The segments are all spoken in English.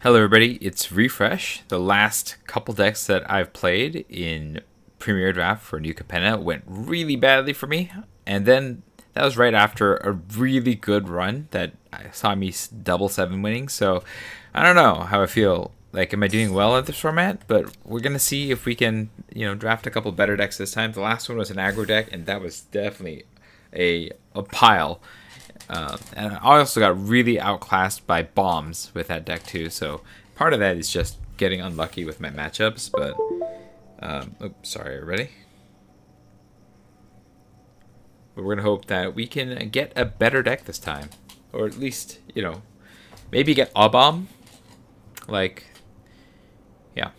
Hello everybody, it's Refresh. The last couple decks that I've played in Premier Draft for New Capenna went really badly for me. And then that was right after a really good run that saw me double 7 winning. So I don't know how I feel. Like, am I doing well at this format? But we're going to see if we can, draft a couple better decks this time. The last one was an aggro deck, and that was definitely a pile. And I also got really outclassed by bombs with that deck too. So part of that is just getting unlucky with my matchups. But oops, sorry, everybody. But we're gonna hope that we can get a better deck this time, or at least maybe get a bomb. Like, yeah,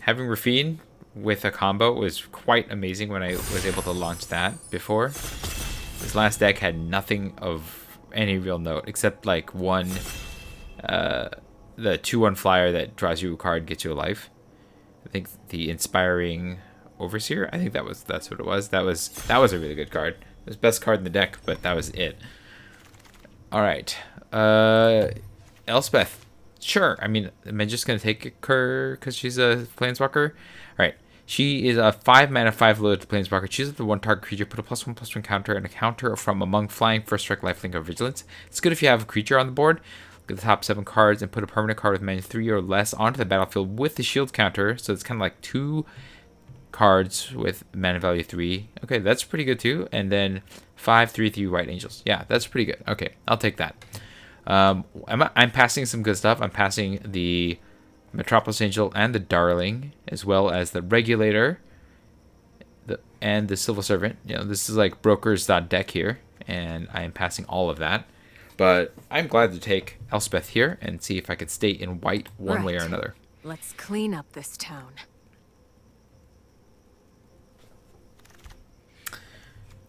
having Rafine with a combo was quite amazing when I was able to launch that before. This last deck had nothing of any real note except like one, the 2/1 flyer that draws you a card, gets you a life. I think the Inspiring Overseer. I think that's what it was. That was a really good card. It was the best card in the deck, but that was it. All right, Elspeth. Sure. I mean, am I just gonna take her because she's a planeswalker? All right. She is a 5 mana, 5 loaded planeswalker. Choose the one target creature, put a +1/+1 counter and a counter from among flying, first strike, lifelink, or vigilance. It's good if you have a creature on the board. Look at the top 7 cards and put a permanent card with mana 3 or less onto the battlefield with the shield counter. So it's kind of like 2 cards with mana value 3. Okay, that's pretty good too. And then 5, 3, 3 White Angels. Yeah, that's pretty good. Okay, I'll take that. I'm passing some good stuff. I'm passing the Metropolis Angel and the Darling, as well as the Regulator and the Civil Servant. This is like Broker's deck here, and I am passing all of that. But I'm glad to take Elspeth here and see if I could stay in white one way or another. Let's clean up this town.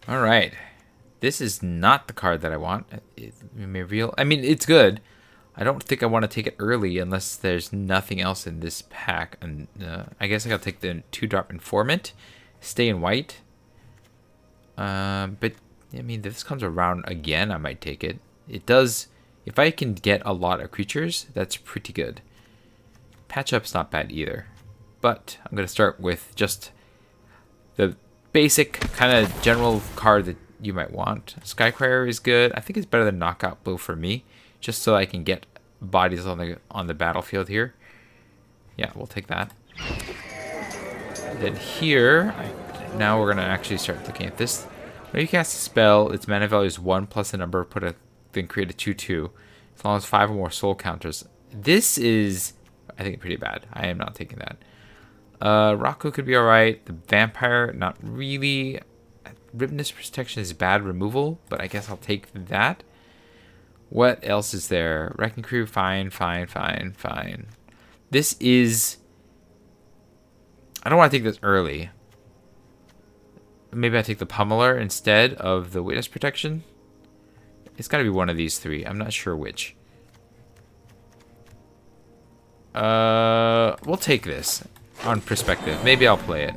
All right. This is not the card that I want. It may reveal. I mean, it's good. I don't think I want to take it early unless there's nothing else in this pack. And I guess I gotta take the 2-drop Informant, stay in white. But I mean, if this comes around again, I might take it. It does. If I can get a lot of creatures, that's pretty good. Patch up's not bad either. But I'm gonna start with just the basic kind of general card that you might want. Skycryer is good. I think it's better than Knockout Blow for me, just so I can get bodies on the battlefield here. Yeah, we'll take that. Then here, now we're gonna actually start looking at this. When you cast a spell, its mana value is 1 plus a number. Then create a 2/2. As long as 5 or more soul counters. This is, I think, pretty bad. I am not taking that. Rocco could be alright. The Vampire, not really. Ripness Protection is bad removal, but I guess I'll take that. What else is there? Wrecking Crew, fine. This is... I don't want to take this early. Maybe I take the Pummeler instead of the Witness Protection. It's got to be one of these 3. I'm not sure which. We'll take this on perspective. Maybe I'll play it.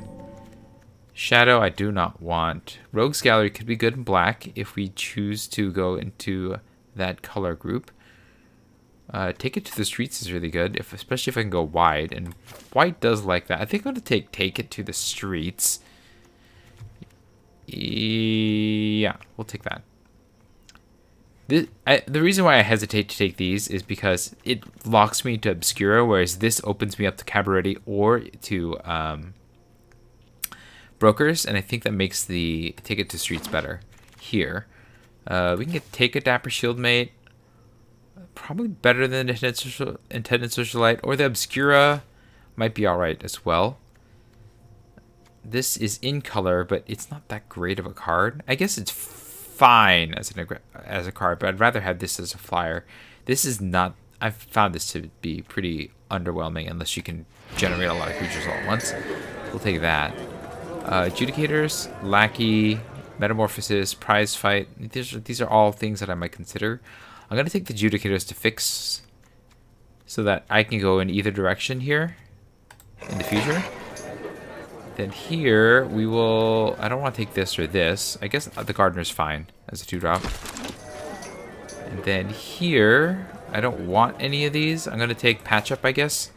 Shadow, I do not want. Rogue's Gallery could be good in black if we choose to go into that color group. Take it to the streets is really good, especially if I can go wide, and white does like that. I think I'm going to take it to the streets. Yeah, we'll take that. The reason why I hesitate to take these is because it locks me to Obscura, whereas this opens me up to Cabaret or to Brokers, and I think that makes the take it to streets better here. We can take a Dapper Shieldmate, probably better than the Intended Socialite, or the Obscura might be alright as well. This is in color, but it's not that great of a card. I guess it's fine as a card, but I'd rather have this as a flyer. This is not. I've found this to be pretty underwhelming unless you can generate a lot of creatures all at once. We'll take that. Adjudicators, Lackey, Metamorphosis, Prize Fight. These are all things that I might consider. I'm going to take the Adjudicators to fix so that I can go in either direction here in the future. Then here we will... I don't want to take this or this. I guess the Gardener's fine as a 2-drop. And then here I don't want any of these. I'm going to take patch up, I guess.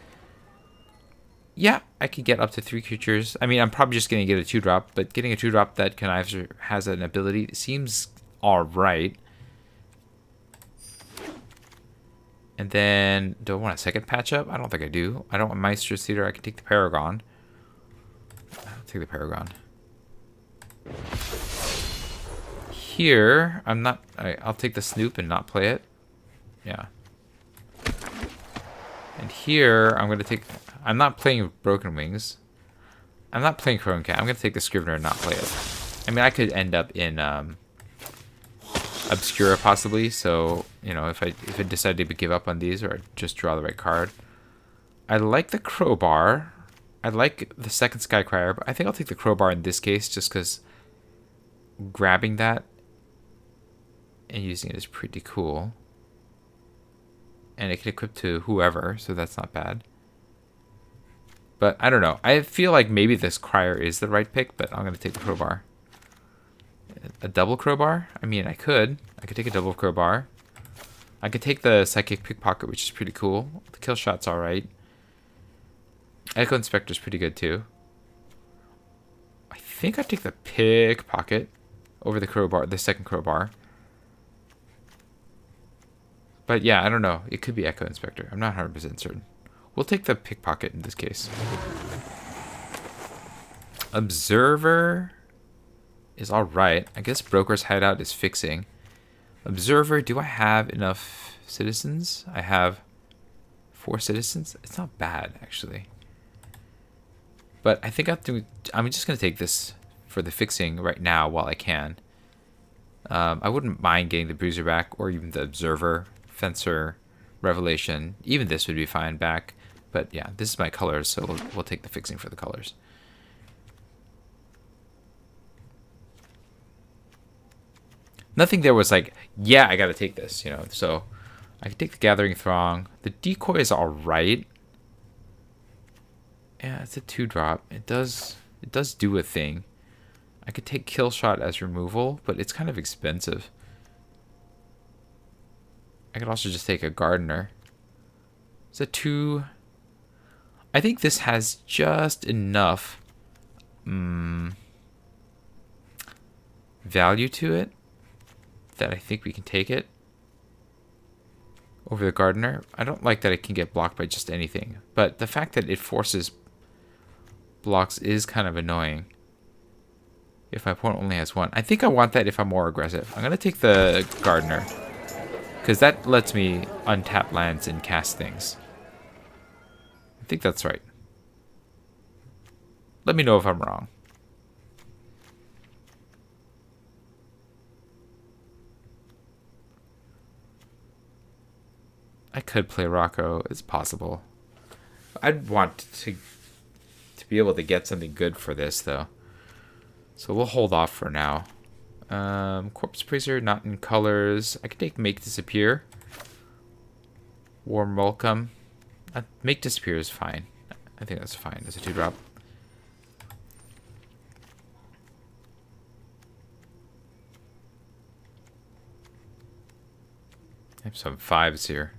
Yeah, I could get up to 3 creatures. I mean, I'm probably just going to get a 2-drop, but getting a 2-drop that connives has an ability seems alright. And then, do I want a second patch up? I don't think I do. I don't want Meister's Theater. I can take the Paragon. I'll take the Paragon. Here, I'm not... I'll take the Snoop and not play it. Yeah. And here, I'm going to take... I'm not playing Broken Wings. I'm not playing Crone Cat. I'm going to take the Scrivener and not play it. I mean, I could end up in Obscura possibly. So, you know, if I decide to give up on these or just draw the right card. I like the Crowbar. I like the second Skycrier, but I think I'll take the Crowbar in this case just because grabbing that and using it is pretty cool. And it can equip to whoever, so that's not bad. But I don't know. I feel like maybe this Crier is the right pick, but I'm going to take the Crowbar. A double Crowbar? I mean, I could. I could take a double Crowbar. I could take the Psychic Pickpocket, which is pretty cool. The kill shot's alright. Echo Inspector's pretty good too. I think I'd take the Pickpocket over the Crowbar, the second Crowbar. But yeah, I don't know. It could be Echo Inspector. I'm not 100% certain. We'll take the Pickpocket in this case. Observer is alright. I guess Broker's Hideout is fixing. Observer, do I have enough citizens? I have 4 citizens. It's not bad, actually. But I think I'm just going to take this for the fixing right now while I can. I wouldn't mind getting the Bruiser back or even the Observer, Fencer, Revelation. Even this would be fine back. But yeah, this is my colors, so we'll take the fixing for the colors. Nothing there was like, yeah, I got to take this, you know. So I can take the Gathering Throng. The Decoy is all right. Yeah, it's a 2-drop. It does do a thing. I could take Kill Shot as removal, but it's kind of expensive. I could also just take a Gardener. It's a 2. I think this has just enough value to it that I think we can take it over the Gardener. I don't like that it can get blocked by just anything, but the fact that it forces blocks is kind of annoying if my opponent only has 1. I think I want that if I'm more aggressive. I'm going to take the Gardener because that lets me untap lands and cast things. I think that's right. Let me know if I'm wrong. I could play Rocco. It's possible. I'd want to be able to get something good for this, though. So we'll hold off for now. Corpse Praiser, not in colors. I could take Make Disappear. Warm Welcome. Make Disappear is fine. I think that's fine. That's a 2-drop. I have some 5s here.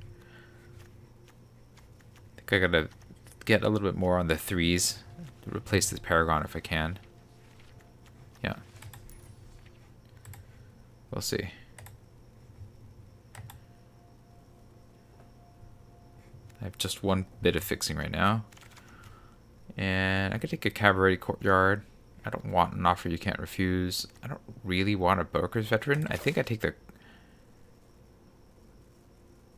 I think I gotta get a little bit more on the 3s. Replace this Paragon if I can. Yeah. We'll see. I have just 1 bit of fixing right now. And I could take a Cabaret Courtyard. I don't want an Offer You Can't Refuse. I don't really want a Broker's Veteran. I think I take the...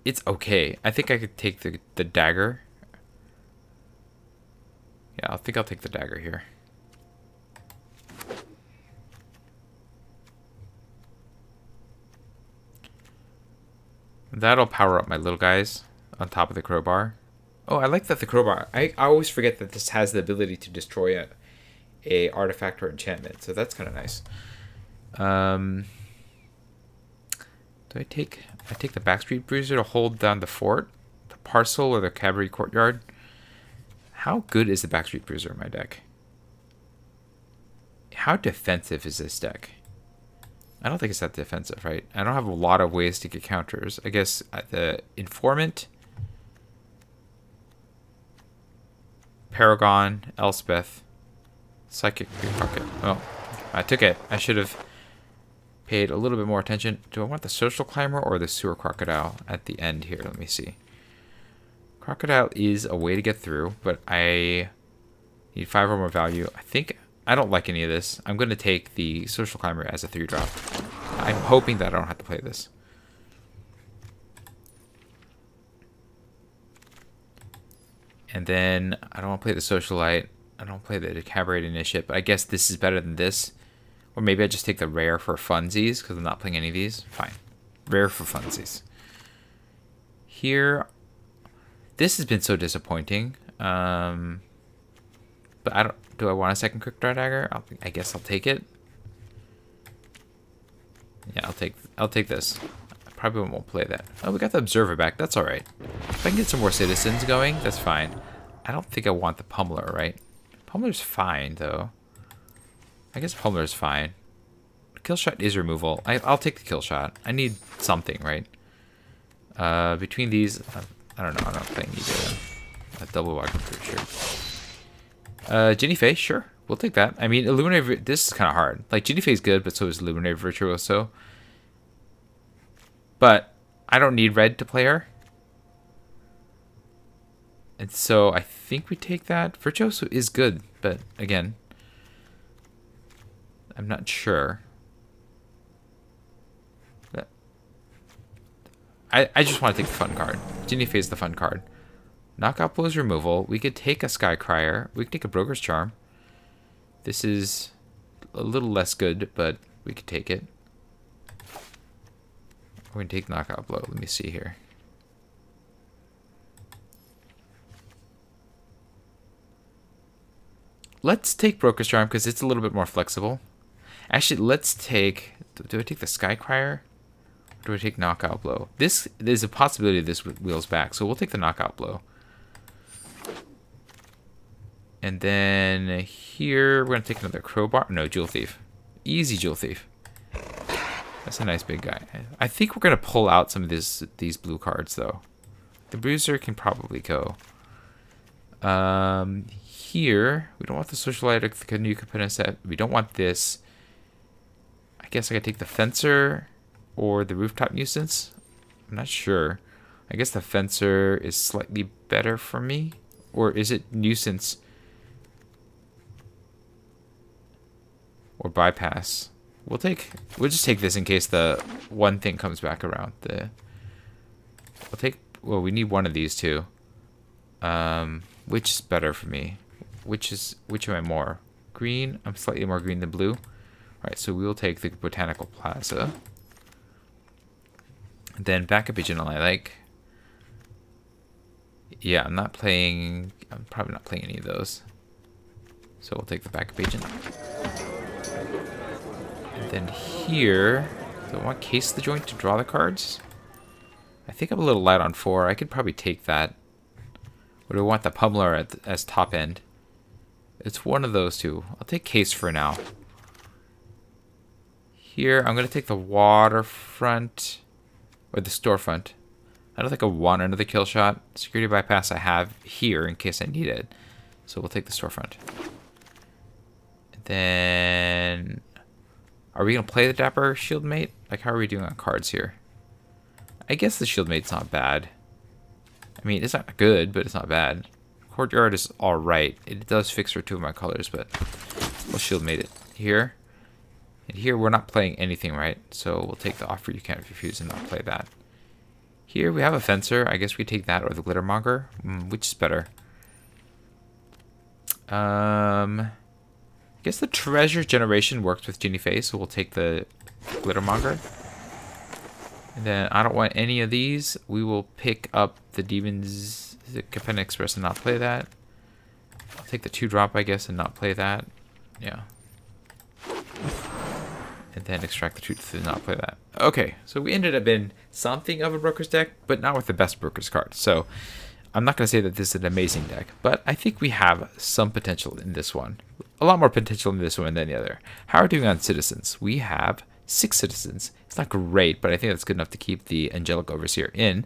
It's okay. I think I could take the Dagger. Yeah, I think I'll take the Dagger here. That'll power up my little guys on top of the Crowbar. Oh, I like that the Crowbar... I always forget that this has the ability to destroy a artifact or enchantment, so that's kind of nice. Do I take the Backstreet Bruiser to hold down the fort, the Parcel, or the Cabaret Courtyard? How good is the Backstreet Bruiser in my deck? How defensive is this deck? I don't think it's that defensive, right? I don't have a lot of ways to get counters. I guess the Informant, Paragon, Elspeth, Psychic Pickpocket. Oh, I took it. I should have paid a little bit more attention. Do I want the Social Climber or the Sewer Crocodile at the end here? Let me see. Crocodile is a way to get through, but I need 5 or more value. I don't like any of this. I'm going to take the Social Climber as a 3-drop. I'm hoping that I don't have to play this. And then I don't want to play the Socialite. I don't play the Cabaret Initiate, but I guess this is better than this. Or maybe I just take the Rare for funsies, because I'm not playing any of these. Fine. Rare for funsies. Here, this has been so disappointing. But I don't... Do I want a second Quick Draw Dagger? I guess I'll take it. Yeah, I'll take this. I probably won't play that. Oh, we got the Observer back. That's all right. If I can get some more citizens going, that's fine. I don't think I want the Pummeler, right? Pummeler's fine, though. I guess Pummeler's fine. Kill shot is removal. I'll take the kill shot. I need something, right? Between these, I don't know. I'm not playing either. A double walk, I'm pretty sure. Ginny Faye, sure. We'll take that. I mean, Illuminator, this is kind of hard. Like, Ginny Faye's good, but so is Illuminator Virtuoso. But I don't need red to play her. And so I think we take that. Virtuoso is good, but again, I'm not sure. But I just want to take the fun card. Ginny Faye's the fun card. Knockout Blows removal. We could take a Sky Crier. We could take a Broker's Charm. This is a little less good, but we could take it. We're going to take Knockout Blow. Let me see here. Let's take Broker's Charm because it's a little bit more flexible. Actually, let's take... Do I take the Sky Crier? Or do I take Knockout Blow? There's a possibility this wheels back, so we'll take the Knockout Blow. And then here, we're going to take another Crowbar. No, Jewel Thief. Easy Jewel Thief. That's a nice big guy. I think we're going to pull out some of these blue cards, though. The Bruiser can probably go. Here, we don't want the Socialite or the New Capenna set. We don't want this. I guess I could take the Fencer or the Rooftop Nuisance. I'm not sure. I guess the Fencer is slightly better for me. Or is it Nuisance? Or Bypass. We'll just take this in case the one thing comes back around. Well, we need one of these two. Which is better for me? Which am I more? Green? I'm slightly more green than blue. Alright, so we will take the Botanical Plaza. And then Backup Agent I like. Yeah, I'm probably not playing any of those. So we'll take the Backup Agent. And then here, do I want Case the Joint to draw the cards? I think I'm a little light on 4. I could probably take that. Or do I want the Pummeler as top end? It's one of those two. I'll take Case for now. Here, I'm going to take the Waterfront. Or the Storefront. I don't think I want another kill shot. Security Bypass I have here in case I need it. So we'll take the Storefront. And then... Are we going to play the Dapper Shieldmate? Like, how are we doing on cards here? I guess the Shieldmate's not bad. I mean, it's not good, but it's not bad. Courtyard is alright. It does fix for 2 of my colors, but we'll Shieldmate it here. And here, we're not playing anything, right? So we'll take the Offer You Can't Refuse and not play that. Here, we have a Fencer. I guess we take that or the Glittermonger. Which is better? I guess the Treasure Generation works with Ginny Faye, so we'll take the Glittermonger. And then I don't want any of these. We will pick up the Demons, the Capenna Express and not play that. I'll take the 2-drop, I guess, and not play that. Yeah. And then extract the truth and not play that. Okay, so we ended up in something of a Broker's deck, but not with the best Broker's card. So I'm not going to say that this is an amazing deck, but I think we have some potential in this one. A lot more potential in this one than the other. How are we doing on Citizens? We have 6 citizens. It's not great, but I think that's good enough to keep the Angelic Overseer in.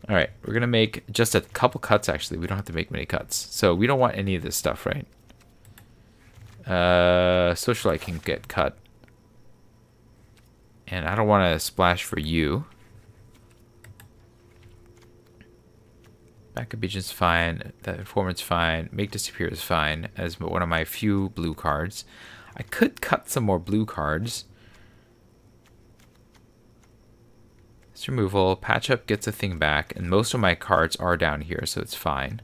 All right, we're going to make just a couple cuts, actually. We don't have to make many cuts. So we don't want any of this stuff, right? Socialite can get cut. And I don't want to splash for you. Backup agent's fine. That informant's fine. Make disappear is fine as one of my few blue cards. I could cut some more blue cards. This removal. Patch up gets a thing back. And most of my cards are down here, so it's fine.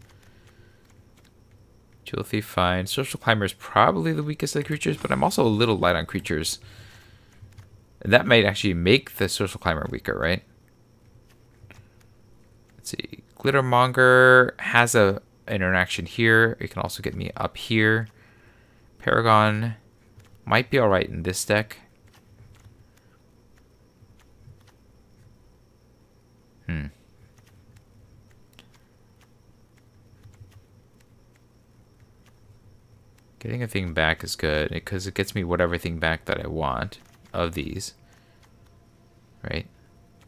Jewel Thief, fine. Social Climber is probably the weakest of the creatures, but I'm also a little light on creatures. That might actually make the Social Climber weaker, right? Let's see. Glittermonger has an interaction here. It can also get me up here. Paragon might be alright in this deck. Getting a thing back is good because it gets me whatever thing back that I want of these. Right?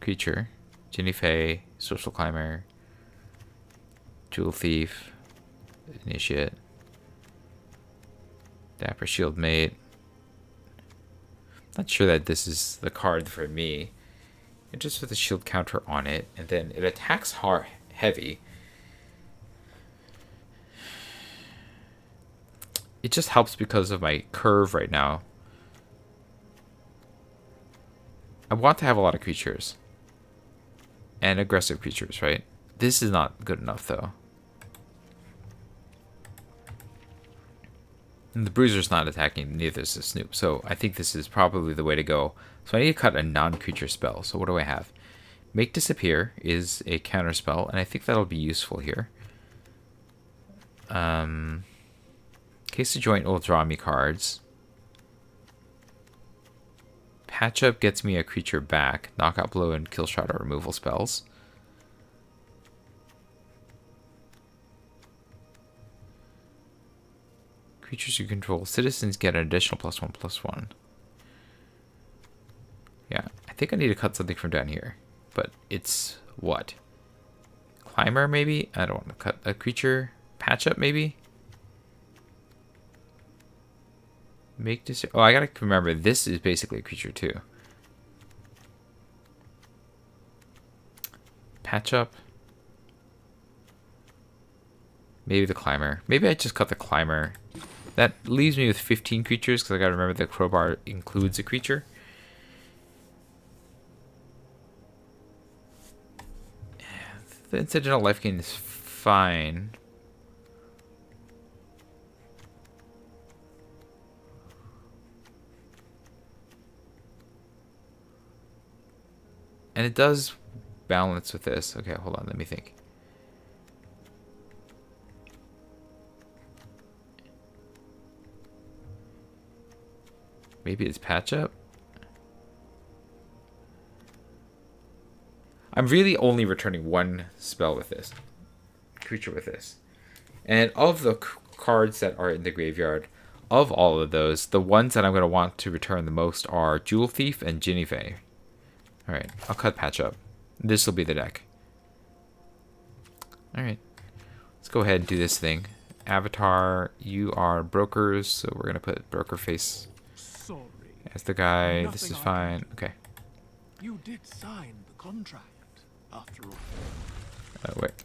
Creature. Ginny Fae. Social Climber. Jewel Thief. Initiate. Dapper Shield Mate. Not sure that this is the card for me. It's just with a shield counter on it. And then it attacks hard, heavy. It just helps because of my curve right now. I want to have a lot of creatures. And aggressive creatures, right? This is not good enough, though. And the Bruiser's not attacking, neither is the Snoop. So I think this is probably the way to go. So I need to cut a non-creature spell. So what do I have? Make Disappear is a counter spell, and I think that'll be useful here. Case of Joint will draw me cards. Patch Up gets me a creature back. Knockout Blow and Kill Shot are removal spells. Creatures you control. Citizens get an additional +1/+1. Yeah, I think I need to cut something from down here. But it's what? Climber, maybe? I don't want to cut a creature. Patch Up, maybe? Make this. Oh, I gotta remember, this is basically a creature, too. Patch Up. Maybe the Climber. Maybe I just cut the Climber. That leaves me with 15 creatures, because I gotta remember the Crowbar includes a creature. The incidental life gain is fine. And it does balance with this. Okay, hold on, let me think. Maybe it's Patch Up? I'm really only returning one spell with this. Creature with this. And of the cards that are in the graveyard, of all of those, the ones that I'm going to want to return the most are Jewel Thief and Ginny Fae. Alright, I'll cut Patch Up. This will be the deck. Alright. Let's go ahead and do this thing. Avatar, you are brokers, so we're going to put Broker Face as the guy. This is fine. Okay. You did sign the contract, after all. Wait.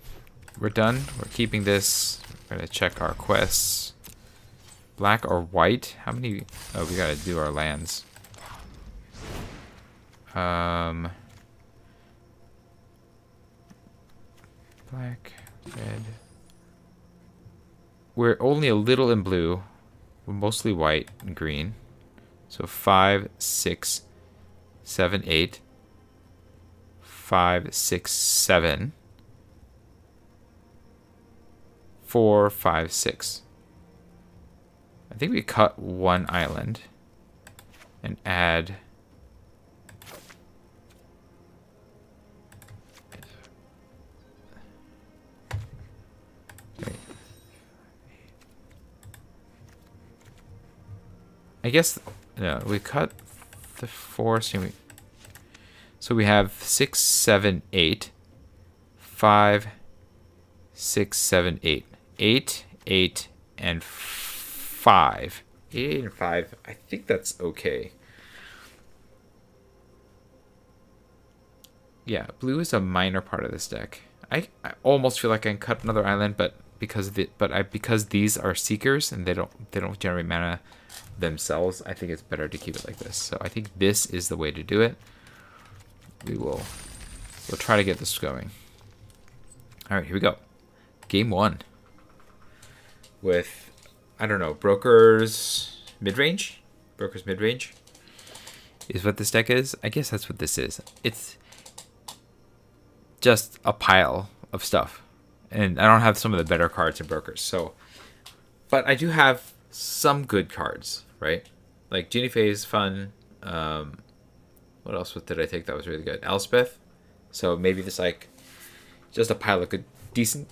We're done. We're keeping this. We're going to check our quests. Black or white? How many? Oh, we got to do our lands. Black, red. We're only a little in blue. We're mostly white and green. So 5, 6, 7, 8. 5, 6, 7. 4, 5, 6. I think we cut one island and add. I guess no, we cut the 4. So we have 6, 7, 8. 5, 6, 7, 8. 8, 8, and 5. 8, and 5. I think that's okay. Yeah, blue is a minor part of this deck. I almost feel like I can cut another island, but because these are seekers and they don't generate mana themselves, I think it's better to keep it like this. So I think this is the way to do it. We'll try to get this going. All right, here we go. Game 1 with, I don't know, Broker's Midrange? Broker's Midrange is what this deck is. I guess that's what this is. It's just a pile of stuff. And I don't have some of the better cards in Brokers. So, but I do have some good cards, right? Like Ginny Faye is fun. What else did I take that was really good? Elspeth. So maybe this like just a pile of good, decent,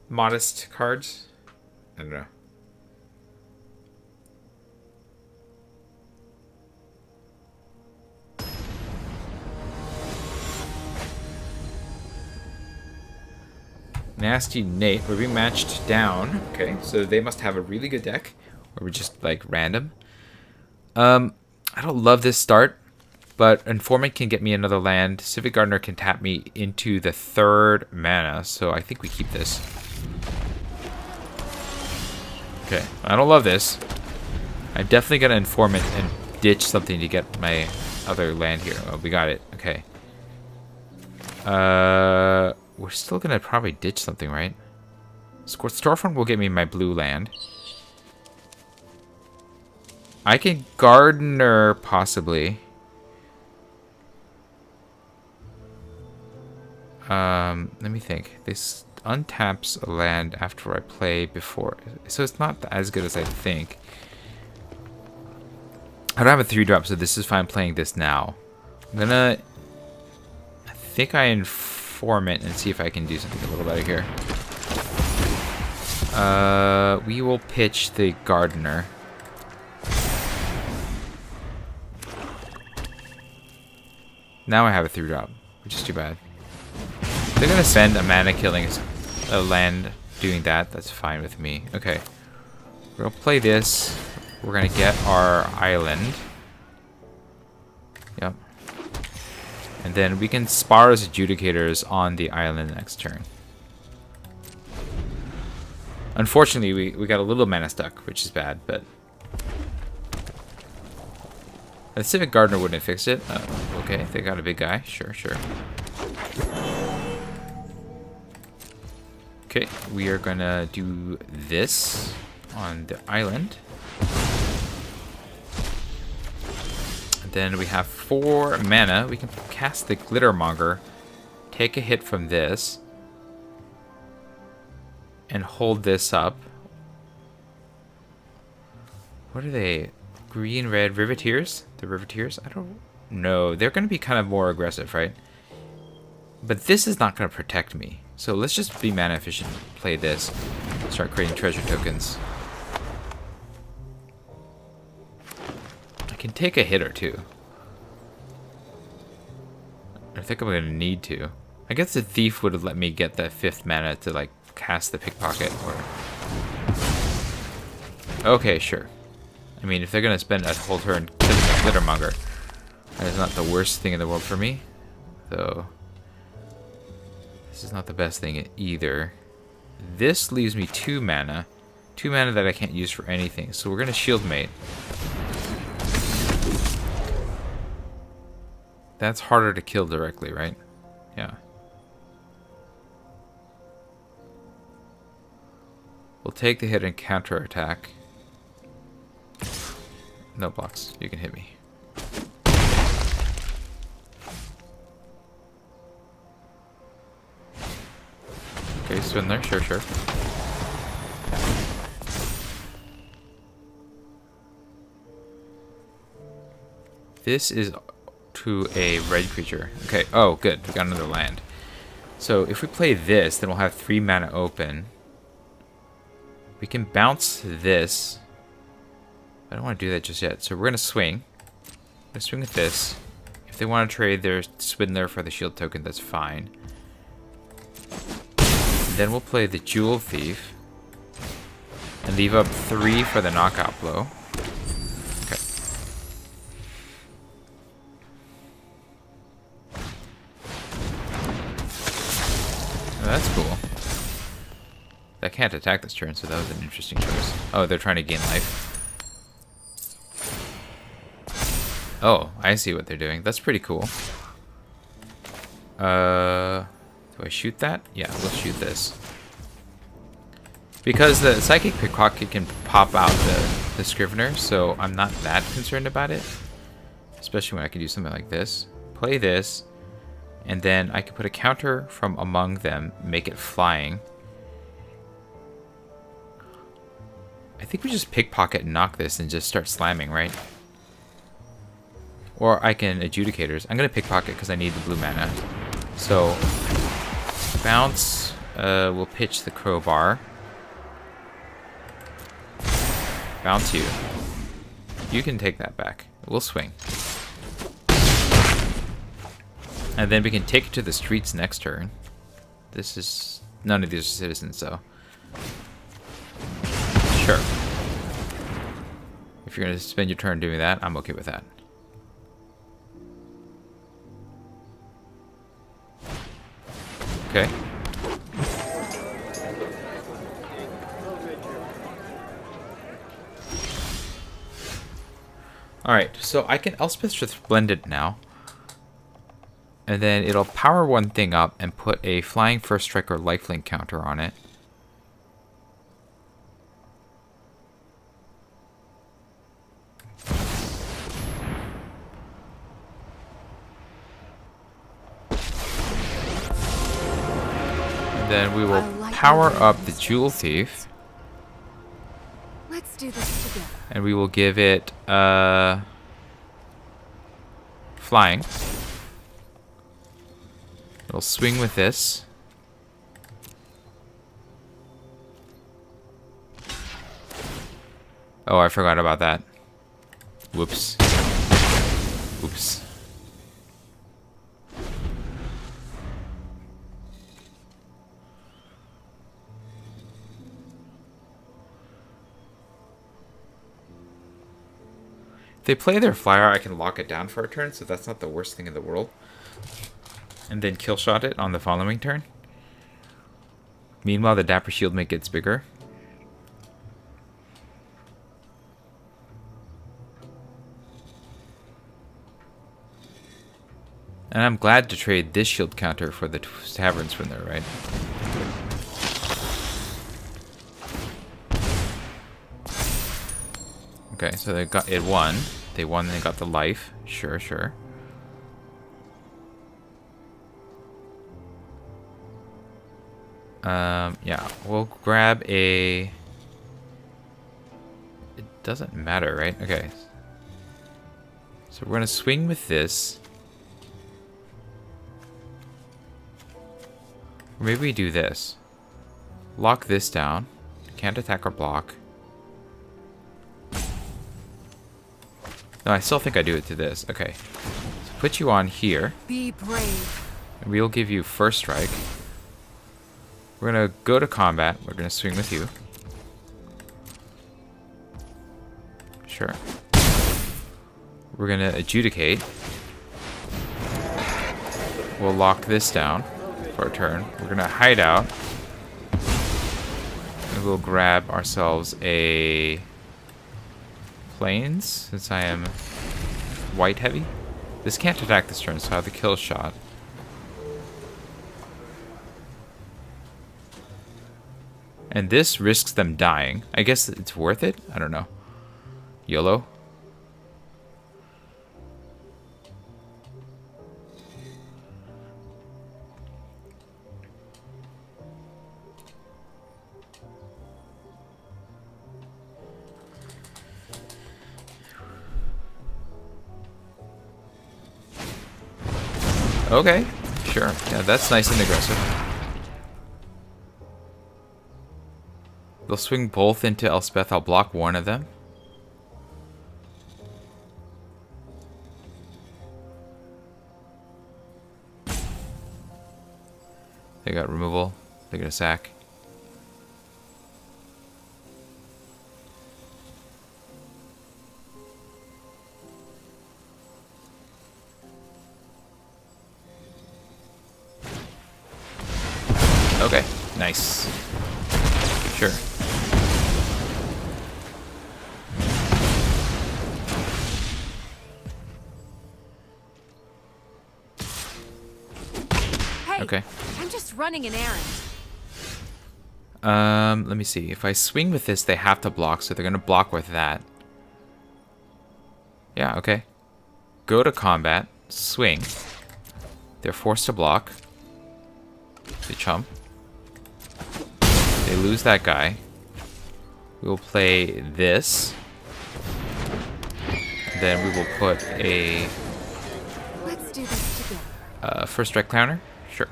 modest cards. I don't know. Nasty Nate. We're being matched down. Okay, so they must have a really good deck. Or we're just like random. I don't love this start, but Informant can get me another land. Civic Gardener can tap me into the 3rd mana, so I think we keep this. Okay, I don't love this. I'm definitely gonna Informant and ditch something to get my other land here. Oh, we got it. Okay. We're still gonna probably ditch something, right? Storefront will get me my blue land. I can Gardener, possibly. Let me think. This untaps a land after I play before. So it's not as good as I think. I don't have a 3-drop, so this is fine playing this now. I'm gonna... I think I Informant and see if I can do something a little better here. We will pitch the Gardener. Now I have a 3-drop, which is too bad. They're gonna spend a mana killing a land doing that. That's fine with me. Okay. We're gonna play this. We're gonna get our island. Yep. And then we can spar as adjudicators on the island next turn. Unfortunately, we got a little mana stuck, which is bad, but... The Civic Gardener wouldn't fix it. Okay, they got a big guy. Sure, sure. Okay, we are gonna do this on the island. And then we have 4 mana. We can cast the Glittermonger, take a hit from this, and hold this up. What are they? Green, red, Riveteers? The Riveteers? I don't know. They're going to be kind of more aggressive, right? But this is not going to protect me. So let's just be mana efficient. Play this. Start creating treasure tokens. I can take a hit or two. I think I'm going to need to. I guess the Thief would have let me get that 5th mana to like cast the Pickpocket. Or... Okay, sure. I mean, if they're going to spend a whole turn killing a Glittermonger, that is not the worst thing in the world for me. Though, this is not the best thing either. This leaves me 2 mana. 2 mana that I can't use for anything. So we're going to Shieldmate. That's harder to kill directly, right? Yeah. We'll take the hit and counterattack. No blocks. You can hit me. Okay, Swindler. Sure, sure. This is to a red creature. Okay. Oh, good. We got another land. So if we play this, then we'll have 3 mana open. We can bounce this. I don't want to do that just yet. So we're going to swing. Let's swing with this. If they want to trade their Swindler for the shield token, that's fine. And then we'll play the Jewel Thief. And leave up 3 for the knockout blow. Okay. Oh, that's cool. I can't attack this turn, so that was an interesting choice. Oh, they're trying to gain life. Oh, I see what they're doing. That's pretty cool. Do I shoot that? Yeah, we'll shoot this. Because the Psychic Pickpocket can pop out the Scrivener, so I'm not that concerned about it. Especially when I can do something like this. Play this, and then I can put a counter from among them, make it flying. I think we just Pickpocket and knock this and just start slamming, right? Or I can Adjudicators. I'm going to Pickpocket because I need the blue mana. So, bounce. We'll pitch the Crowbar. Bounce you. You can take that back. We'll swing. And then we can take it to the streets next turn. This is... None of these are citizens, so... Sure. If you're going to spend your turn doing that, I'm okay with that. Okay. Alright, so I can Elspeth Resplendent now. And then it'll power one thing up and put a Flying First Strike or Lifelink counter on it. And then we will power up the Jewel Thief. Let's do this together. And we will give it flying. It'll swing with this. Oh, I forgot about that. Whoops. Oops. If they play their flyer, I can lock it down for a turn, so that's not the worst thing in the world. And then kill shot it on the following turn. Meanwhile, the Dapper Shieldmate gets bigger. And I'm glad to trade this shield counter for the Tavern Swindler, right? Okay, so they got it won. They won, they got the life. Sure, sure. Yeah, we'll grab a... It doesn't matter, right? Okay. So we're gonna swing with this. Or maybe we do this. Lock this down. Can't attack or block. No, I still think I do it to this. Okay. So put you on here. Be brave. And we'll give you first strike. We're gonna go to combat. We're gonna swing with you. Sure. We're gonna adjudicate. We'll lock this down for a turn. We're gonna hide out. And we'll grab ourselves a Plains, since I am white heavy. This can't attack this turn, so I have the kill shot. And this risks them dying. I guess it's worth it? I don't know. YOLO? Okay, sure. Yeah, that's nice and aggressive. They'll swing both into Elspeth. I'll block one of them. They got removal. They got a sack. Okay, nice. Sure. Hey, Okay. I'm just running an errand. Let me see. If I swing with this, they have to block, so they're gonna block with that. Yeah, okay. Go to combat, swing. They're forced to block. They chump. They lose that guy. We will play this. Then we will put a Let's do this together. first strike counter. Sure.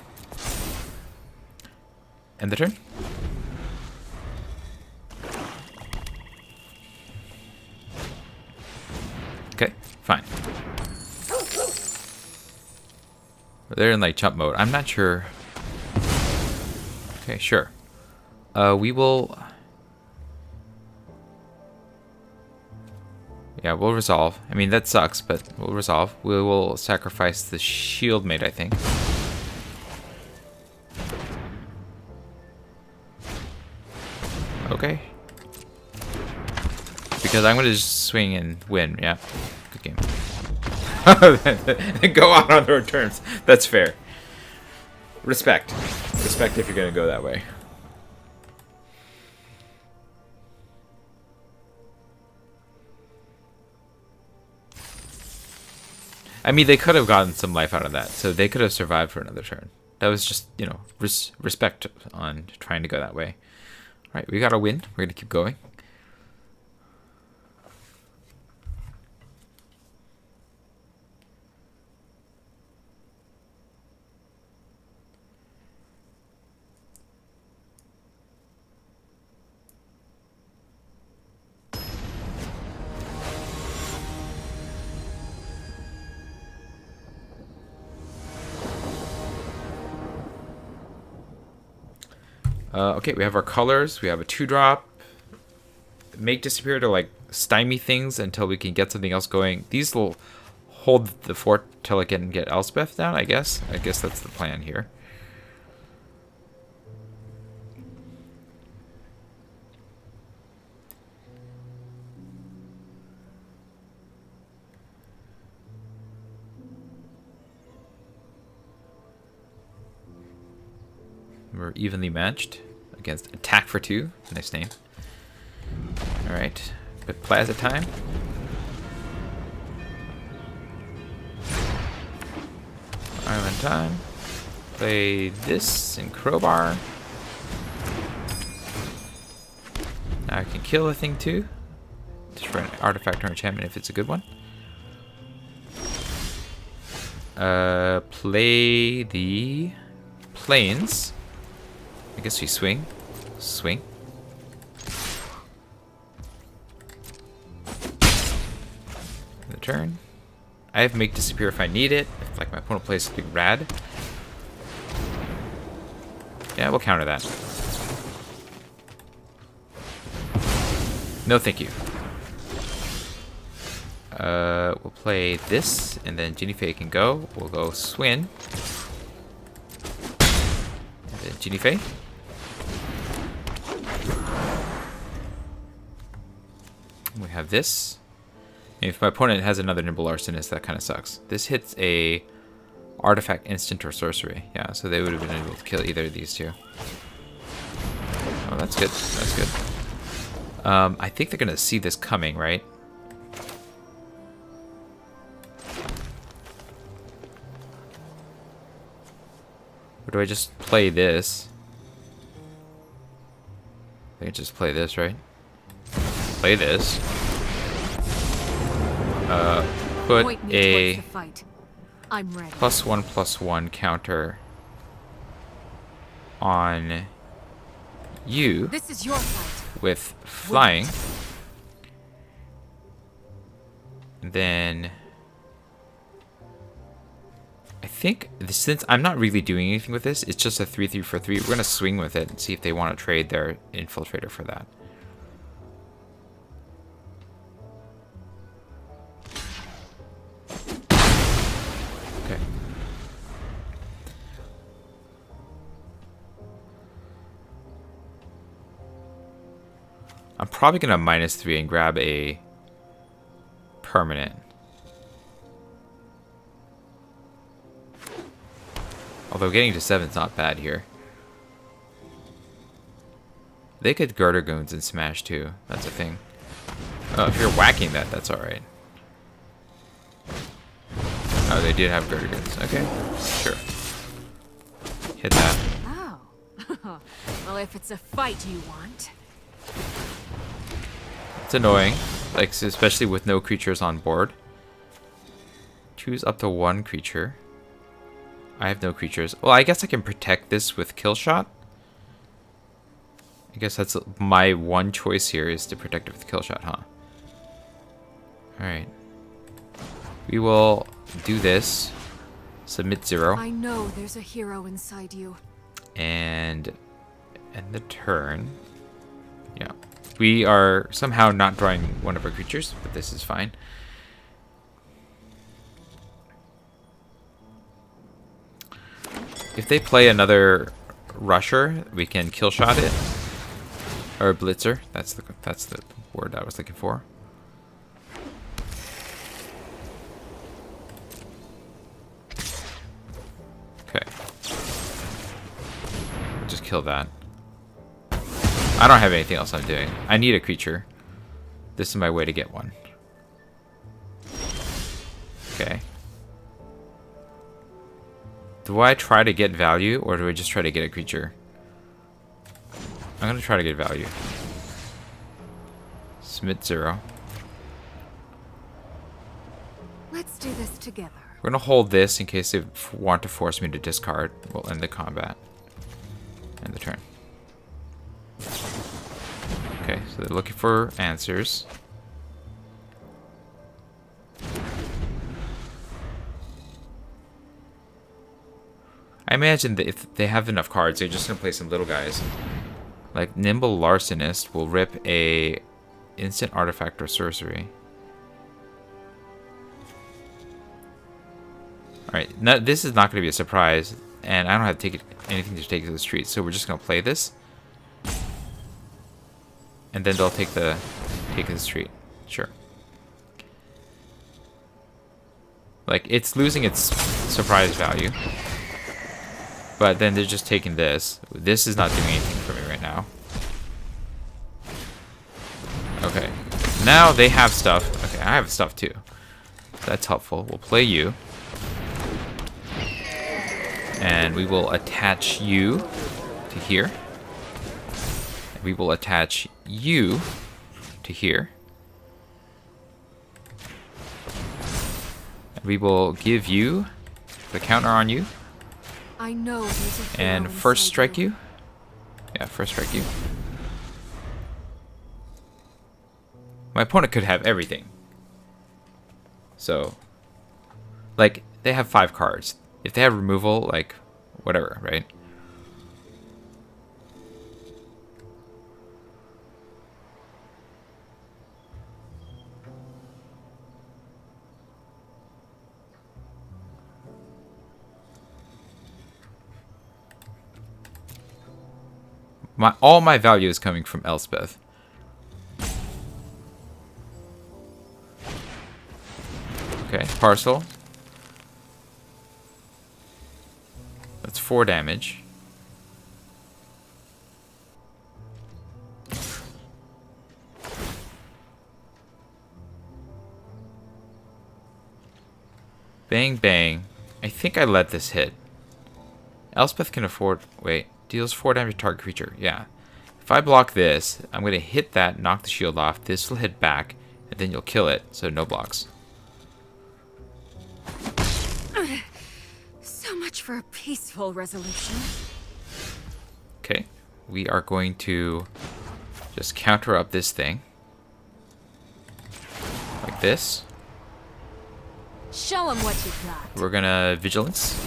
End the turn. Okay, fine. They're in like chump mode. I'm not sure. Okay, sure. We will. Yeah, we'll resolve. I mean, that sucks, but we'll resolve. We will sacrifice the shield mate, I think. Okay. Because I'm going to just swing and win. Yeah. Good game. Go out on their terms. That's fair. Respect. Respect if you're going to go that way. I mean, they could have gotten some life out of that, so they could have survived for another turn. That was just, you know, respect on trying to go that way. All right, we got a win. We're going to keep going. Okay, we have our colors. We have a 2-drop. Make disappear to like stymie things until we can get something else going. These will hold the fort till it can get Elspeth down, I guess. I guess that's the plan here. We're evenly matched against attack for 2. Nice name. Alright. Bit plaza time. Island time. Play this in crowbar. Now I can kill a thing too. Just for an artifact or enchantment if it's a good one. Play the planes. I guess we swing. Swing. The turn. I have make disappear if I need it. If like my opponent plays something rad. Yeah, we'll counter that. No thank you. We'll play this, and then Ginny Faye can go. We'll go Swin. And then Ginny Faye. We have this. And if my opponent has another Nimble Arsonist, that kind of sucks. This hits a artifact, instant, or sorcery. Yeah, so they would have been able to kill either of these two. Oh, that's good. That's good. I think they're going to see this coming, right? Or do I just play this? I can just play this, right? Play this. Put Point me a towards the fight. I'm ready. +1/+1 counter on you This is your fight. with flying. Then I think since I'm not really doing anything with this, it's just a 3-3 for 3. We're gonna swing with it and see if they want to trade their infiltrator for that. Okay. I'm probably gonna -3 and grab a permanent. Although getting to 7 is not bad here. They could Garter Goons and smash too. That's a thing. Oh, if you're whacking that, that's alright. Oh, they did have Garter Goons. Okay, sure. Hit that. Oh. Well, if it's a fight you want. It's annoying, like especially with no creatures on board. Choose up to 1 creature. I have no creatures. Well, I guess I can protect this with kill shot. I guess that's my one choice here, is to protect it with kill shot, huh? Alright. We will do this. Submit 0. I know there's a hero inside you. And end the turn. Yeah. We are somehow not drawing one of our creatures, but this is fine. If they play another rusher, we can kill shot it. Or blitzer. That's the word I was looking for. Okay. Just kill that. I don't have anything else I'm doing. I need a creature. This is my way to get one. Okay. Do I try to get value, or do I just try to get a creature? I'm gonna try to get value. Submit 0. Let's do this together. We're gonna hold this in case they want to force me to discard. We'll end the combat. End the turn. Okay, so they're looking for answers. I imagine that if they have enough cards, they're just gonna play some little guys. Like Nimble Larcenist will rip a instant artifact or sorcery. Alright, this is not gonna be a surprise, and I don't have to take anything to take to the street, so we're just gonna play this. And then they'll take the street. Sure. Like, it's losing its surprise value. But then they're just taking this. This is not doing anything for me right now. Okay. Now they have stuff. Okay, I have stuff too. That's helpful. We'll play you. And we will attach you to here. We will attach you to here. And we will give you the counter on you. I know there's a hero And first inside strike you. Yeah, first strike you. My opponent could have everything. So, like, they have 5 cards. If they have removal, like, whatever, right? All my value is coming from Elspeth. Okay, parcel. That's 4 damage. Bang, bang. I think I let this hit. Elspeth can afford... Wait. Deals 4 damage to target creature. Yeah. If I block this, I'm going to hit that, knock the shield off. This will hit back, and then you'll kill it. So no blocks. So much for a peaceful resolution. Okay. We are going to just counter up this thing. Like this. Show him what you got. We're gonna vigilance.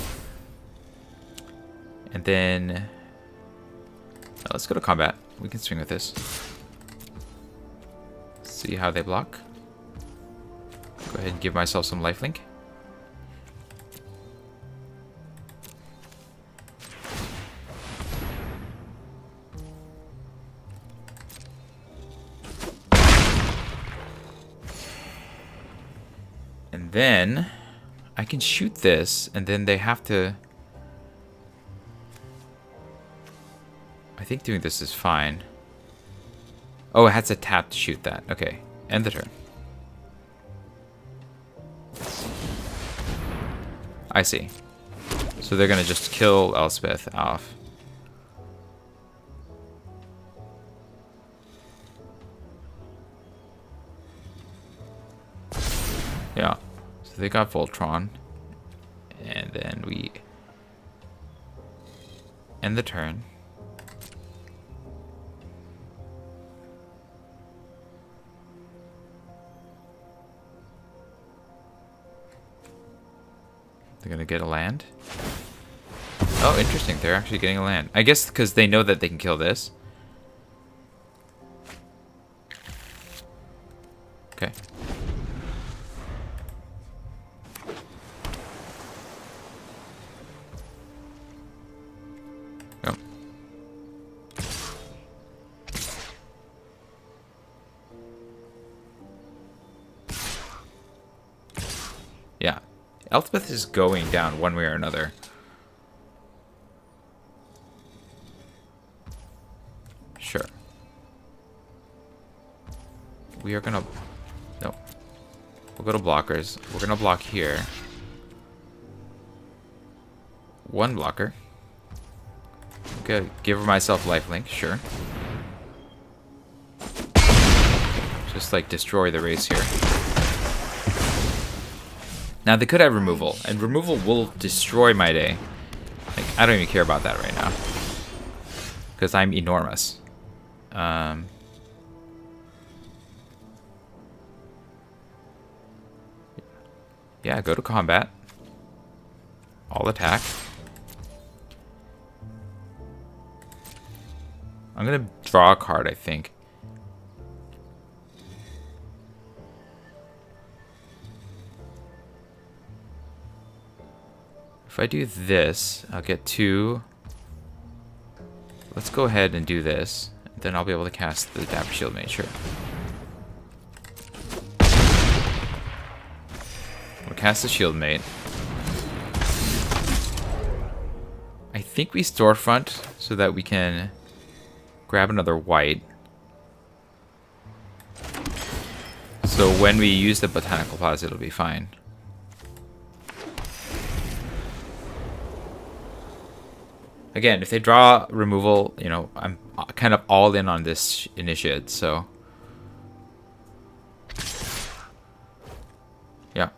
And then let's go to combat. We can swing with this. See how they block. Go ahead and give myself some lifelink. And then I can shoot this, and then they have to... I think doing this is fine. Oh, it has to tap to shoot that. Okay, end the turn. I see. So they're gonna just kill Elspeth off. Yeah. So they got Voltron. And then we end the turn. They're gonna get a land. Oh, interesting. They're actually getting a land. I guess because they know that they can kill this. Okay. Go. Yeah. Elspeth is going down one way or another. Sure. We are gonna... No. We'll go to blockers. We're gonna block here. One blocker. Okay, give myself lifelink, sure. Just like destroy the race here. Now they could have removal, and removal will destroy my day. Like, I don't even care about that right now. Because I'm enormous. Yeah, go to combat. All attack. I'm gonna draw a card, I think. If I do this, I'll get 2. Let's go ahead and do this. Then I'll be able to cast the Dapper Shield Mage, sure. We'll cast the Shield Mate. I think we storefront so that we can grab another white. So when we use the Botanical Pods, it'll be fine. Again, if they draw removal, you know, I'm kind of all in on this initiate, so... Yeah.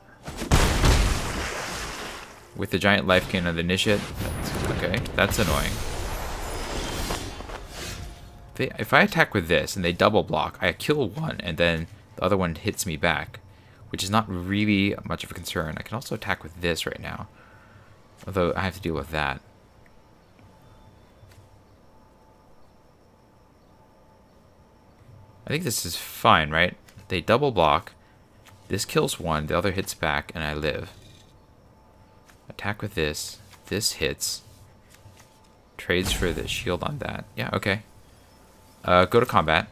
With the giant life gain of the initiate, that's okay, that's annoying. If I attack with this and they double block, I kill one and then the other one hits me back, which is not really much of a concern. I can also attack with this right now, although I have to deal with that. I think this is fine, right? They double block. This kills one, the other hits back, and I live. Attack with this. This hits. Trades for the shield on that. Yeah, okay. Go to combat.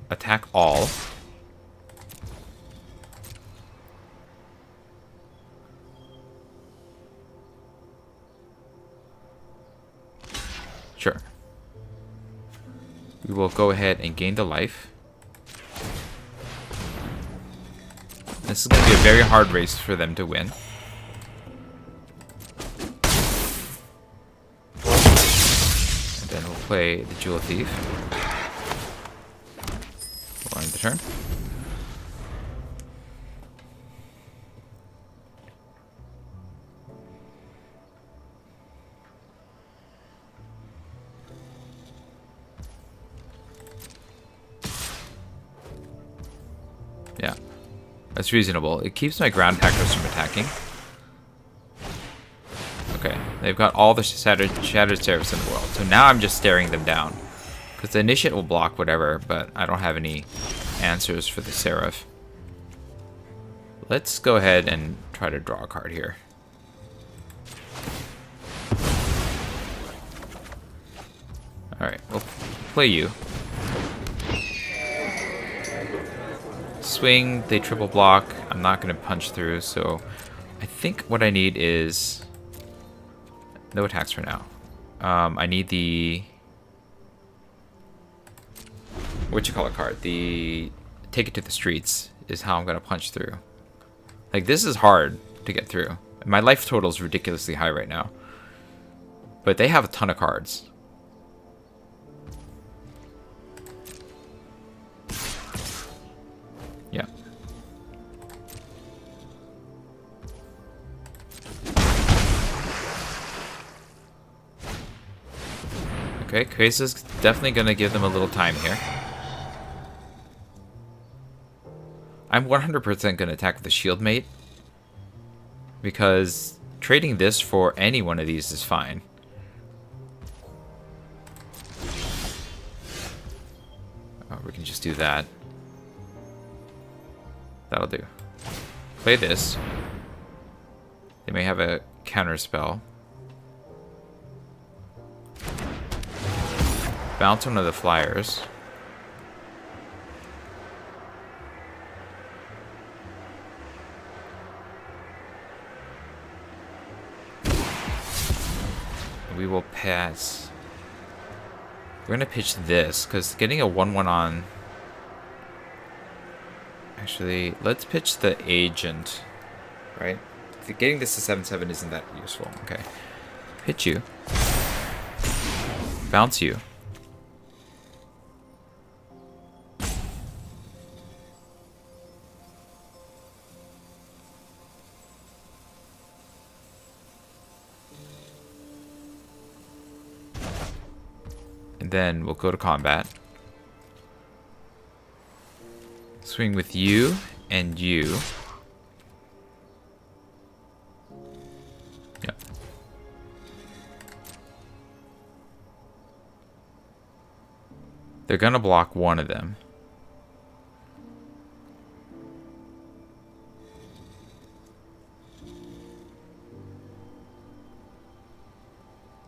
Attack all. Sure. We will go ahead and gain the life. This is going to be a very hard race for them to win. And then we'll play the Jewel Thief. We'll end the turn. That's reasonable. It keeps my ground attackers from attacking. Okay, they've got all the shattered seraphs in the world. So now I'm just staring them down. Because the initiate will block whatever, but I don't have any answers for the seraph. Let's go ahead and try to draw a card here. Alright, we'll play you. Swing, they triple block. I'm not going to punch through, so I think what I need is no attacks for now. I need the whatchamacallit card. The take it to the streets is how I'm going to punch through. Like, this is hard to get through. My life total is ridiculously high right now. But they have a ton of cards. Yeah. Okay, Kresa's definitely going to give them a little time here. I'm 100% going to attack with the shield mate. Because trading this for any one of these is fine. Oh, we can just do that. That'll do. Play this. They may have a counter spell. Bounce one of the flyers. We will pass. We're going to pitch this, because getting a 1-1 on... Actually, let's pitch the agent, right? Getting this to 7/7 isn't that useful. Okay. Pitch you. Bounce you. And then we'll go to combat. Swing with you and you. Yep. They're gonna block one of them.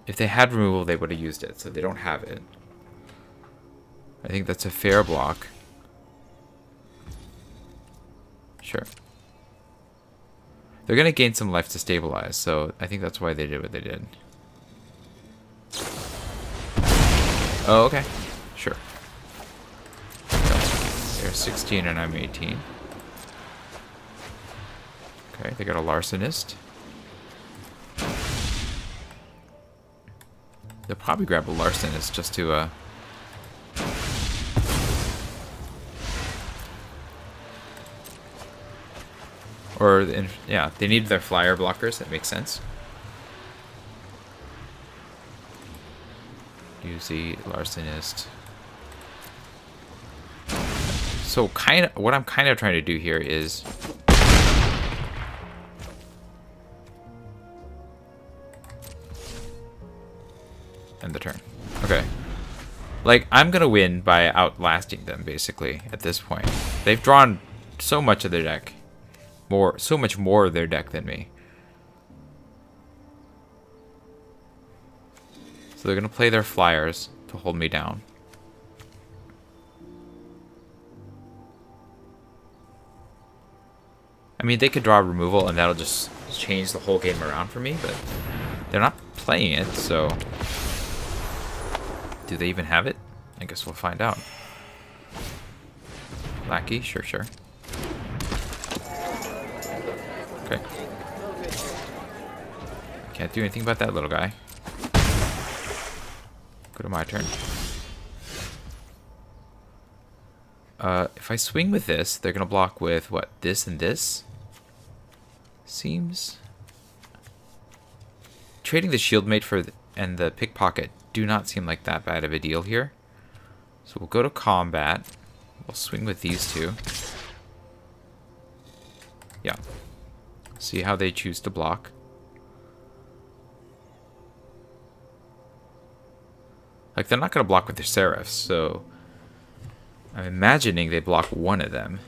If they had removal, they would have used it, so they don't have it. I think that's a fair block. Sure. They're going to gain some life to stabilize, so I think that's why they did what they did. Oh, okay. Sure. They're 16 and I'm 18. Okay, they got a larcenist. They'll probably grab a larcenist just to, yeah, they need their flyer blockers. That makes sense. Use the larcenist. So what I'm kind of trying to do here is end the turn. Okay. Like, I'm gonna win by outlasting them, basically, at this point. They've drawn so much of their deck. So much more of their deck than me. So they're gonna play their flyers to hold me down. I mean, they could draw removal and that'll just change the whole game around for me, but they're not playing it, so... Do they even have it? I guess we'll find out. Lackey? Sure, sure. Okay. Can't do anything about that little guy. Go to my turn. If I swing with this, they're gonna block with, what, this and this? Seems... Trading the shield mate and the pickpocket do not seem like that bad of a deal here. So we'll go to combat. We'll swing with these two. Yeah. See how they choose to block. Like, they're not going to block with their Seraphs, so I'm imagining they block one of them.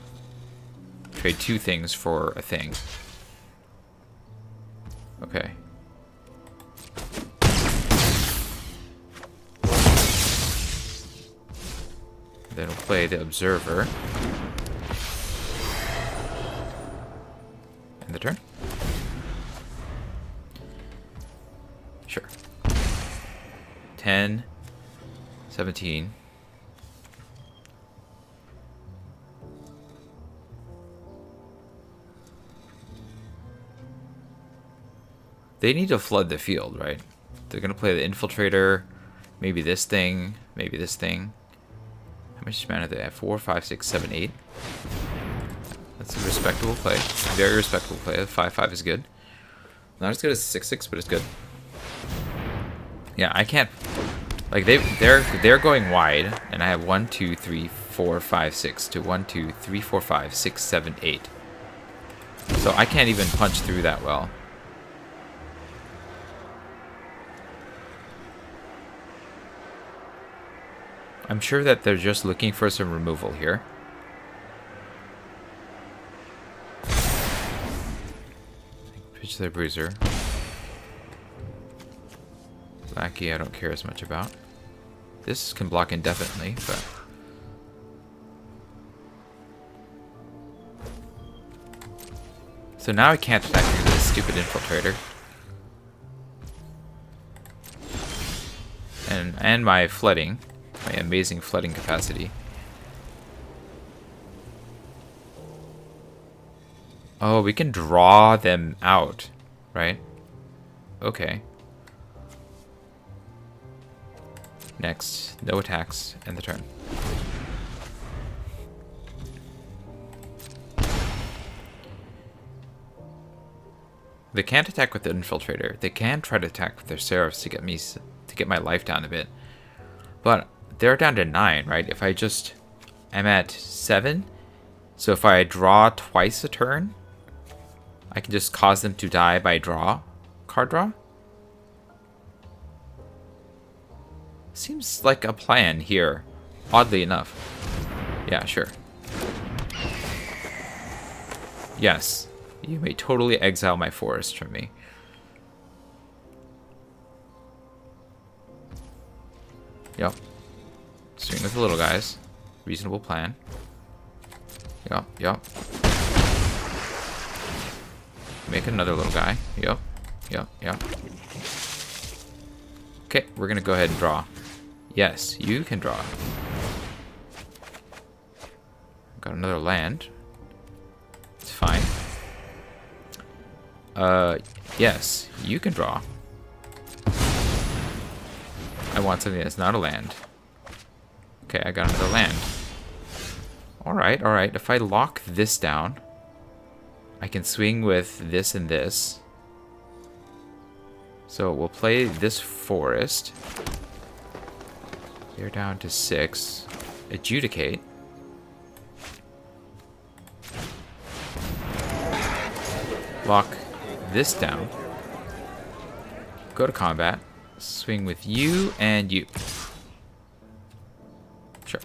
Trade 2 things for a thing. Okay. Then we'll play the Observer. End the turn. Sure. 10, 17. They need to flood the field, right? They're going to play the Infiltrator, maybe this thing, maybe this thing. How much mana do they have? 4, 5, 6, 7, 8. That's a respectable play. Very respectable play. 5-5 is good. Not as good as 6-6, but it's good. Yeah, I can't. Like they're going wide, and I have 1, 2, 3, 4, 5, 6 to 1, 2, 3, 4, 5, 6, 7, 8. So I can't even punch through that well. I'm sure that they're just looking for some removal here. Pitch their Bruiser. Lackey I don't care as much about. This can block indefinitely, but... So now I can't attack through this stupid Infiltrator. And my flooding. My amazing flooding capacity. Oh, we can draw them out, right? Okay. Next, no attacks, end the turn. They can't attack with the Infiltrator. They can try to attack with their Seraphs to get my life down a bit. But they're down to 9, right? If I just... I'm at 7. So if I draw twice a turn, I can just cause them to die by card draw? Seems like a plan here, oddly enough. Yeah, sure. Yes, you may totally exile my forest from me. Yep. Swing with the little guys. Reasonable plan. Yep. Make another little guy. Yep. Okay, we're gonna go ahead and draw. Yes, you can draw. Got another land. It's fine. Yes, you can draw. I want something that's not a land. Okay, I got another land. Alright. If I lock this down, I can swing with this and this. So we'll play this forest. They're down to 6. Adjudicate. Lock this down. Go to combat. Swing with you and you. Sure.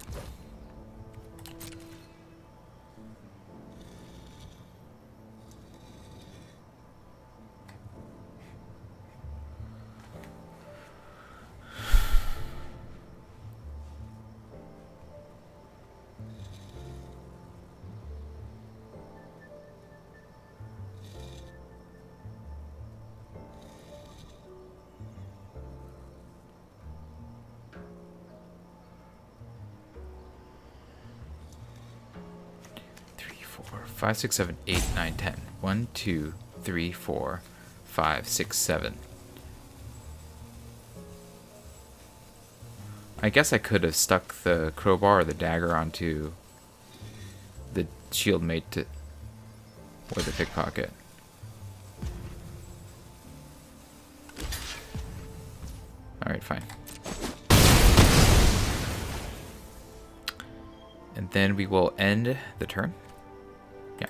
Four, 5, 6, 7, 8, 9, 10. 1, 2, 3, 4, 5, 6, 7. I guess I could have stuck the crowbar or the dagger onto the shield mate to, or the pickpocket. Alright, fine. And then we will end the turn. Yeah.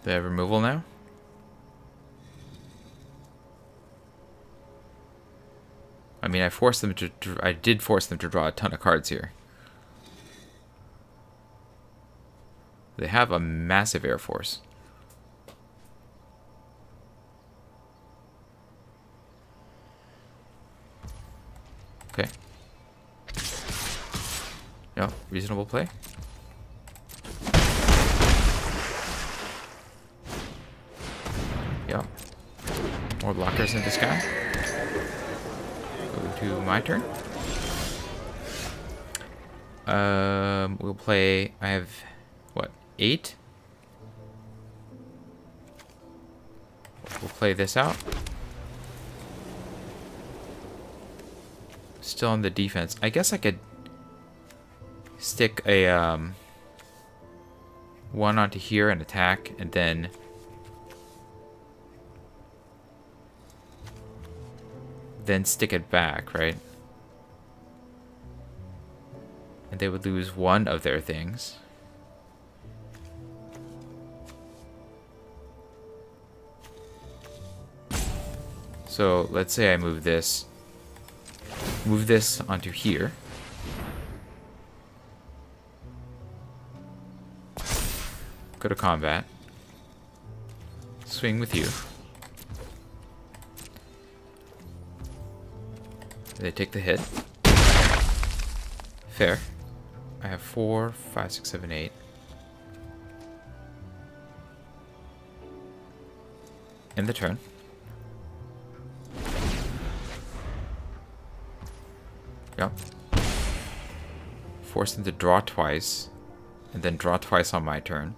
They have removal now? I mean, I did force them to draw a ton of cards here. They have a massive air force. Okay. Yeah, reasonable play. Yeah. More blockers in this guy. Go to my turn. We'll play. I have what? 8. We'll play this out. Still on the defense. I guess I could stick a 1 onto here and attack, and then stick it back, right? And they would lose 1 of their things. So let's say I move this onto here. Go to combat. Swing with you. They take the hit. Fair. I have 4, 5, 6, 7, 8. End the turn. Yep. Force them to draw twice, and then draw twice on my turn.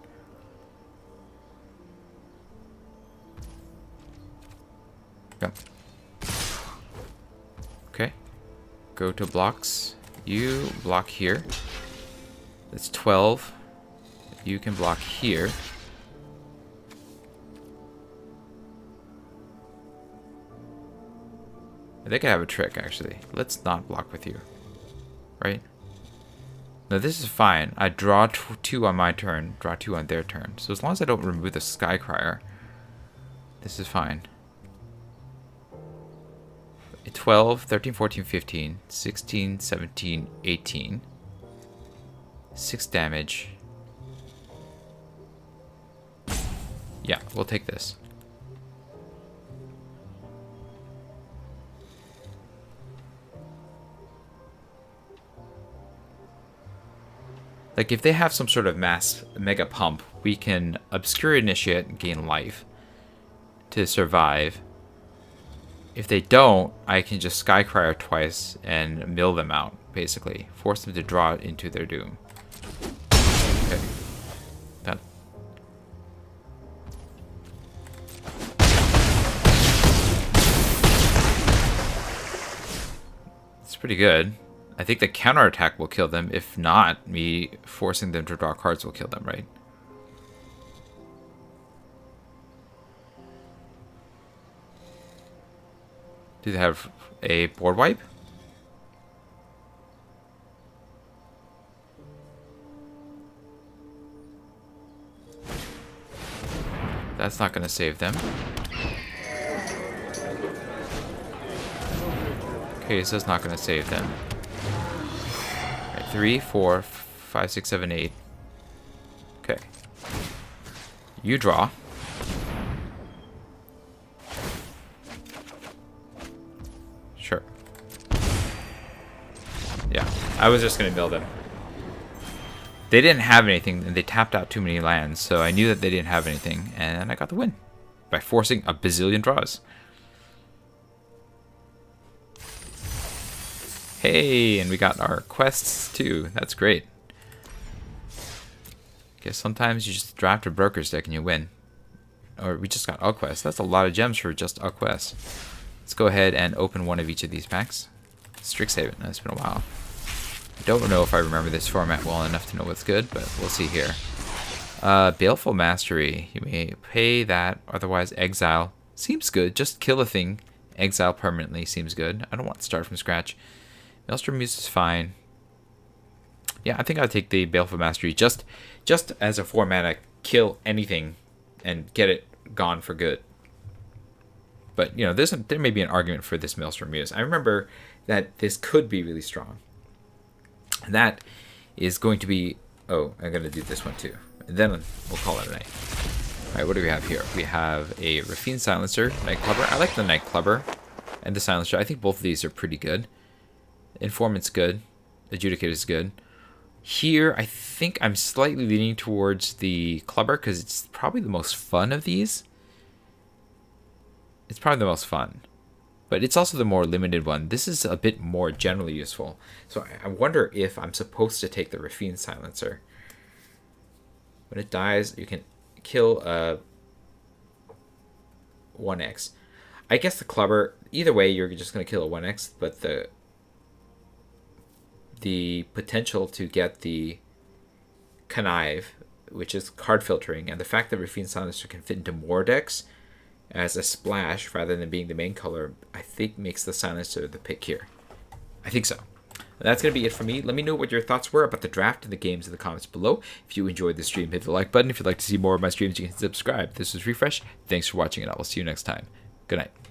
Yep. Okay. Go to blocks. You block here. That's 12. You can block here. I think I have a trick, actually. Let's not block with you. Right? No, this is fine. I draw 2 on my turn, draw 2 on their turn. So as long as I don't remove the Skycrier, this is fine. 12, 13, 14, 15, 16, 17, 18. 6 damage. Yeah, we'll take this. Like, if they have some sort of mass mega pump, we can obscure initiate and gain life to survive. If they don't, I can just Skycrier twice and mill them out, basically. Force them to draw it into their doom. Okay. That. It's pretty good. I think the counterattack will kill them. If not, me forcing them to draw cards will kill them, right? Do they have a board wipe? That's not going to save them. Okay, so that's not going to save them. Right, 3, 4, 5, 6, 7, 8. Okay. You draw. Sure. Yeah, I was just going to mill them. They didn't have anything, and they tapped out too many lands, so I knew that they didn't have anything, and I got the win by forcing a bazillion draws. Hey, and we got our quests too. That's great. Guess sometimes you just draft a broker's deck and you win. Or we just got a quest. That's a lot of gems for just a quest. Let's go ahead and open one of each of these packs. Strixhaven. It's been a while. I don't know if I remember this format well enough to know what's good, but we'll see here. Baleful Mastery. You may pay that, otherwise exile. Seems good. Just kill a thing. Exile permanently seems good. I don't want to start from scratch. Maelstrom Muse is fine. Yeah, I think I'll take the Baleful Mastery just as a 4-mana kill anything and get it gone for good. But, you know, there may be an argument for this Maelstrom Muse. I remember that this could be really strong. That is going to be... Oh, I'm going to do this one too. And then we'll call it a night. Alright, what do we have here? We have a Rafine Silencer, Night Clubber. I like the Night Clubber and the Silencer. I think both of these are pretty good. Informant's good. Adjudicator's good. Here, I think I'm slightly leaning towards the Clubber because it's probably the most fun of these. It's probably the most fun. But it's also the more limited one. This is a bit more generally useful. So I wonder if I'm supposed to take the Rafine Silencer. When it dies, you can kill a 1x. I guess the Clubber, either way, you're just going to kill a 1x, but the potential to get the connive, which is card filtering, and the fact that Rafine Silencer can fit into more decks as a splash rather than being the main color, I think makes the Silencer the pick here. I think so. That's going to be it for me. Let me know what your thoughts were about the draft and the games in the comments below. If you enjoyed the stream, hit the like button. If you'd like to see more of my streams, you can subscribe. This was Refresh. Thanks for watching, and I will see you next time. Good night.